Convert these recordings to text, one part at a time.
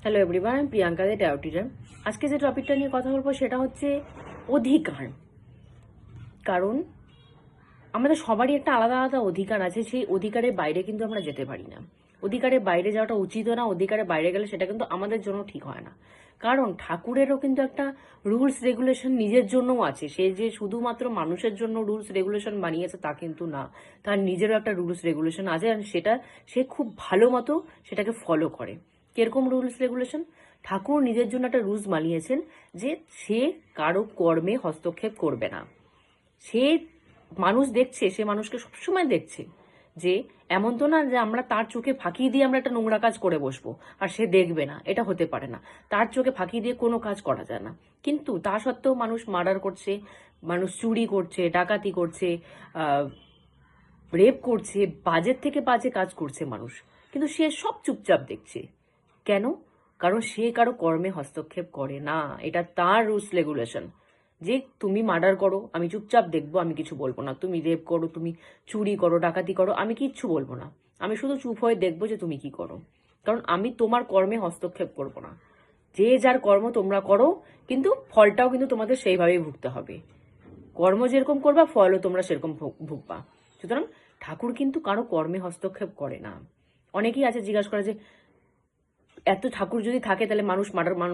Hello everyone, আমি প্রিয়াঙ্কা দে taro teacher. আজকে যে টপিকটা নিয়ে কথা বলবো সেটা হচ্ছে অধিকার। কারণ আমাদের সবারই একটা আলাদা আলাদা অধিকার আছে, সেই অধিকারের বাইরে কিন্তু আমরা যেতে পারি না। অধিকারের বাইরে যাওয়াটা উচিতও না, অধিকারের বাইরে গেলে সেটা কিন্তু আমাদের জন্য ঠিক হয় না। কারণ ঠাকুরেরও কিন্তু একটা রুলস রেগুলেশন নিজের জন্যও আছে। সে যে শুধুমাত্র মানুষের জন্য রুলস রেগুলেশন বানিয়েছে তা কিন্তু না, তার নিজেরও একটা রুলস রেগুলেশন আছে, আর সেটা সে খুব ভালো মতো সেটাকে ফলো করে। কিরকম রুলস রেগুলেশন? ঠাকুর নিজের জন্য একটা রুলস বানিয়েছেন যে সে কারো কর্মে হস্তক্ষেপ করবে না। সে মানুষ দেখছে, সে মানুষকে সবসময় দেখছে, যে এমন তো না যে আমরা তার চোখে ফাঁকি দিয়ে আমরা একটা নোংরা কাজ করে বসবো আর সে দেখবে না, এটা হতে পারে না। তার চোখে ফাঁকি দিয়ে কোনো কাজ করা যায় না। কিন্তু তা সত্ত্বেও মানুষ মার্ডার করছে, মানুষ চুরি করছে, ডাকাতি করছে, রেপ করছে, বাজের থেকে বাজে কাজ করছে মানুষ, কিন্তু সে সব চুপচাপ দেখছে। কেন? কারণ সে কারো কর্মে হস্তক্ষেপ করে না। এটা তার রুলস রেগুলেশন যে তুমি মার্ডার করো, আমি চুপচাপ দেখবো, আমি কিছু বলবো না। তুমি রেপ করো, তুমি চুরি করো, ডাকাতি করো, আমি কিচ্ছু বলবো না। আমি শুধু চুপ হয়ে দেখবো যে তুমি কি করো। কারণ আমি তোমার কর্মে হস্তক্ষেপ করবো না। যে যার কর্ম তোমরা করো, কিন্তু ফলটাও কিন্তু তোমাদের সেইভাবেই ভুগতে হবে। কর্ম যেরকম করবা, ফলও তোমরা সেরকম ভুগবা। সুতরাং ঠাকুর কিন্তু কারো কর্মে হস্তক্ষেপ করে না। অনেকেই আছে জিজ্ঞাসা করে যে এত ঠাকুর যদি থাকে তাহলে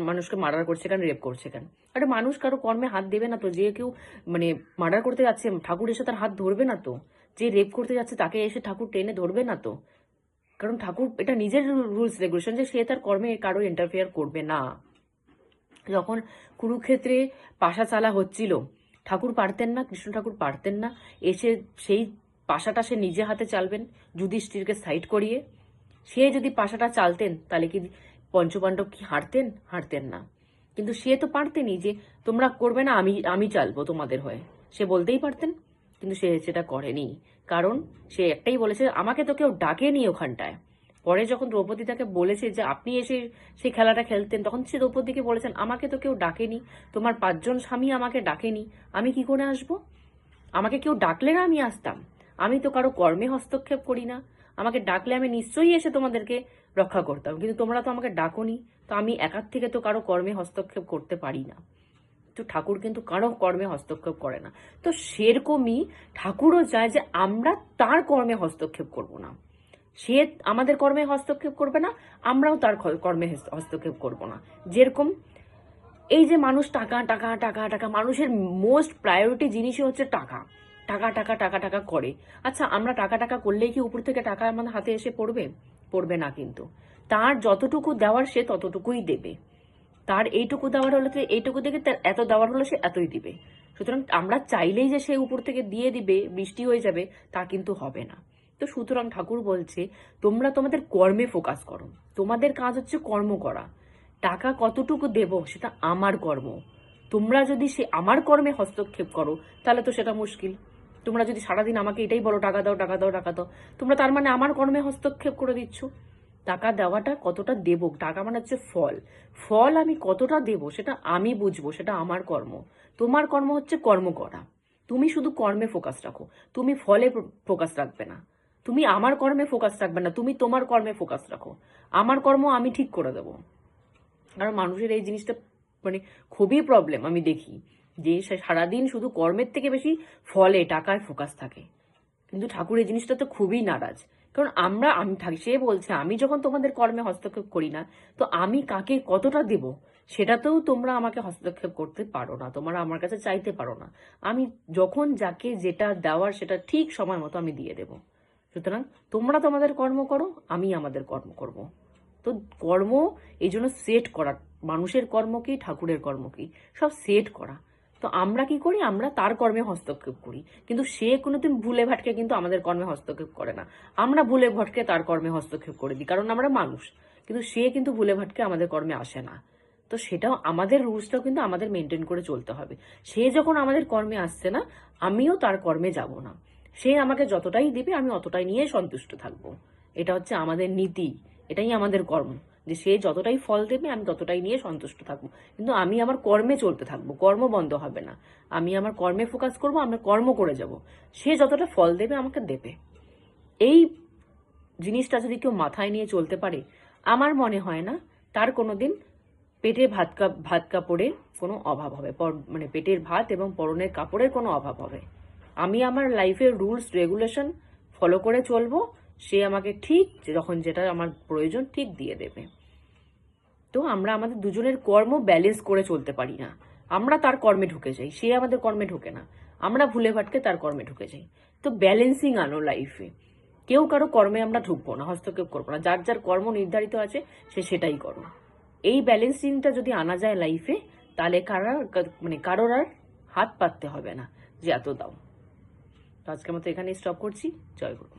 মানুষকে মার্ডার করছে কেন, রেপ করছে কেন? আরে মানুষ কারো কর্মে হাত দেবে না তো। যে কেউ মানে মার্ডার করতে যাচ্ছে, ঠাকুর এসে তার হাত ধরবে না তো। যে রেপ করতে যাচ্ছে তাকে এসে ঠাকুর টেনে ধরবে না তো। কারণ ঠাকুর এটা নিজের রুলস রেগুলেশন যে সে তার কর্মে কারো ইন্টারফেয়ার করবে না। যখন কুরুক্ষেত্রে পাশা চালা হচ্ছিল, ঠাকুর পারতেন না, কৃষ্ণ ঠাকুর পারতেন না এসে সেই পাশাটা সে নিজে হাতে চালবেন যুধিষ্ঠিরকে সাইড করিয়ে? সে যদি পাশাটা চালতেন তাহলে কি পঞ্চপাণ্ডব কি হারতেন? হারতেন না। কিন্তু সে তো পারতেনই যে তোমরা করবে না, আমি আমি চালবো তোমাদের হয়ে, সে বলতেই পারতেন। কিন্তু সে সেটা করেনি। কারণ সে একটাই বলেছে, আমাকে তো কেউ ডাকেনি ওখানটায়। পরে যখন দ্রৌপদী তাকে বলেছে যে আপনি এসে সেই খেলাটা খেলতেন, তখন সে দ্রৌপদীকে বলেছেন, আমাকে তো কেউ ডাকেনি, তোমার 5জন স্বামী আমাকে ডাকেনি, আমি কি করে আসবো? আমাকে কেউ ডাকলে না আমি আসতাম। আমি তো কারো কর্মে হস্তক্ষেপ করি না। আমাকে ডাকলে আমি নিশ্চয়ই এসে তোমাদেরকে রক্ষা করতাম, কিন্তু তোমরা তো আমাকে ডাকোনি। তো আমি একার থেকে তো কারো কর্মে হস্তক্ষেপ করতে পারি না। তো ঠাকুর কিন্তু কারো কর্মে হস্তক্ষেপ করে না। তো সেরকমই ঠাকুরও চায় যে আমরা তার কর্মে হস্তক্ষেপ করব না। সে আমাদের কর্মে হস্তক্ষেপ করবে না, আমরাও তার কর্মে হস্তক্ষেপ করব না। যেরকম এই যে মানুষ টাকা টাকা টাকা টাকা, মানুষের মোস্ট প্রায়োরিটি জিনিসই হচ্ছে টাকা। টাকা টাকা টাকা টাকা করে। আচ্ছা, আমরা টাকা টাকা করলেই কি উপর থেকে টাকা আমাদের হাতে এসে পড়বে? পড়বে না কিন্তু। তার যতটুকু দেওয়ার সে ততটুকুই দেবে। তার এইটুকু দেওয়ার হলে তো এইটুকু থেকে তার এত দেওয়ার হলে সে এতই দিবে। সুতরাং আমরা চাইলেই যে সে উপর থেকে দিয়ে দিবে, বৃষ্টি হয়ে যাবে, তা কিন্তু হবে না। তো সুতরাং ঠাকুর বলছে তোমরা তোমাদের কর্মে ফোকাস করো। তোমাদের কাজ হচ্ছে কর্ম করা। টাকা কতটুকু দেব সেটা আমার কর্ম। তোমরা যদি সে আমার কর্মে হস্তক্ষেপ করো তাহলে তো সেটা মুশকিল। তোমরা যদি সারাদিন আমাকে এটাই বলো টাকা দাও টাকা দাও টাকা দাও, তোমরা তার মানে আমার কর্মে হস্তক্ষেপ করে দিচ্ছ। টাকা দেওয়াটা কতটা দেব, টাকা মানে হচ্ছে ফল। ফল আমি কতটা দেব সেটা আমি বুঝবো, সেটা আমার কর্ম। তোমার কর্ম হচ্ছে কর্ম করা। তুমি শুধু কর্মে ফোকাস রাখো, তুমি ফলে ফোকাস রাখবে না। তুমি আমার কর্মে ফোকাস রাখবে না, তুমি তোমার কর্মে ফোকাস রাখো। আমার কর্ম আমি ঠিক করে দেবো। কারণ মানুষের এই জিনিসটা মানে খুবই প্রবলেম। আমি দেখি যে সারাদিন শুধু কর্মের থেকে বেশি ফলে টাকায় ফোকাস থাকে। কিন্তু ঠাকুর এই জিনিসটা তো খুবই নারাজ। কারণ আমি থাকি, সে বলছে আমি যখন তোমাদের কর্মে হস্তক্ষেপ করি না, তো আমি কাকে কতটা দেব সেটাতেও তোমরা আমাকে হস্তক্ষেপ করতে পারো না, তোমরা আমার কাছে চাইতে পারো না। আমি যখন যাকে যেটা দেওয়ার সেটা ঠিক সময় মতো আমি দিয়ে দেব। সুতরাং তোমরা তোমাদের কর্ম করো, আমি আমাদের কর্ম করব। তো কর্ম এই জন্য সেট করা, মানুষের কর্ম কি ঠাকুরের কর্ম কি সব সেট করা। তো আমরা কি করি, আমরা তার কর্মে হস্তক্ষেপ করি, কিন্তু সে কোনোদিন ভুলে ভাটকে কিন্তু আমাদের কর্মে হস্তক্ষেপ করে না। আমরা ভুলে ভটকে তার কর্মে হস্তক্ষেপ করে দিই, কারণ আমরা মানুষ। কিন্তু সে কিন্তু ভুলে ভাটকে আমাদের কর্মে আসে না। তো সেটাও আমাদের রুলসটাও কিন্তু আমাদের মেনটেন করে চলতে হবে। সে যখন আমাদের কর্মে আসছে না, আমিও তার কর্মে যাব না। সে আমাকে যতটাই দিবে আমি অতটাই নিয়ে সন্তুষ্ট থাকবো। এটা হচ্ছে আমাদের নীতি, এটাই আমাদের কর্ম। যে সে যতটাই ফল দেবে আমি ততটাই নিয়ে সন্তুষ্ট থাকবো, কিন্তু আমি আমার কর্মে চলতে থাকবো, কর্ম বন্ধ হবে না। আমি আমার কর্মে ফোকাস করবো, আমি কর্ম করে যাব। সে যতটা ফল দেবে আমাকে দেবে। এই জিনিসটা যদি কেউ মাথায় নিয়ে চলতে পারে, আমার মনে হয় না তার কোনোদিন পেটে ভাত কাপড়ের কোনো অভাব হবে, মানে পেটের ভাত এবং পরনের কাপড়ের কোনো অভাব হবে। আমি আমার লাইফের রুলস রেগুলেশন ফলো করে চলবো, সে আমাকে ঠিক যখন যেটা আমার প্রয়োজন ঠিক দিয়ে দেবে। তো আমরা আমাদের দুজনের কর্ম ব্যালেন্স করে চলতে পারি না, আমরা তার কর্মে ঢুকে যাই, সে আমাদের কর্মে ঢোকে না, আমরা ভুলে ভাটকে তার কর্মে ঢুকে যাই। তো ব্যালেন্সিং আনো লাইফে, কেউ কারো কর্মে আমরা ঢুকবো না, হস্তক্ষেপ করবো না, যার যার কর্ম নির্ধারিত আছে সে সেটাই করো। এই ব্যালেন্সিংটা যদি আনা যায় লাইফে, তাহলে কারোর আর হাত পাততে হবে না যে এত দাও। তো আজকের মতো এখানেই স্টপ করছি। জয় গুরু।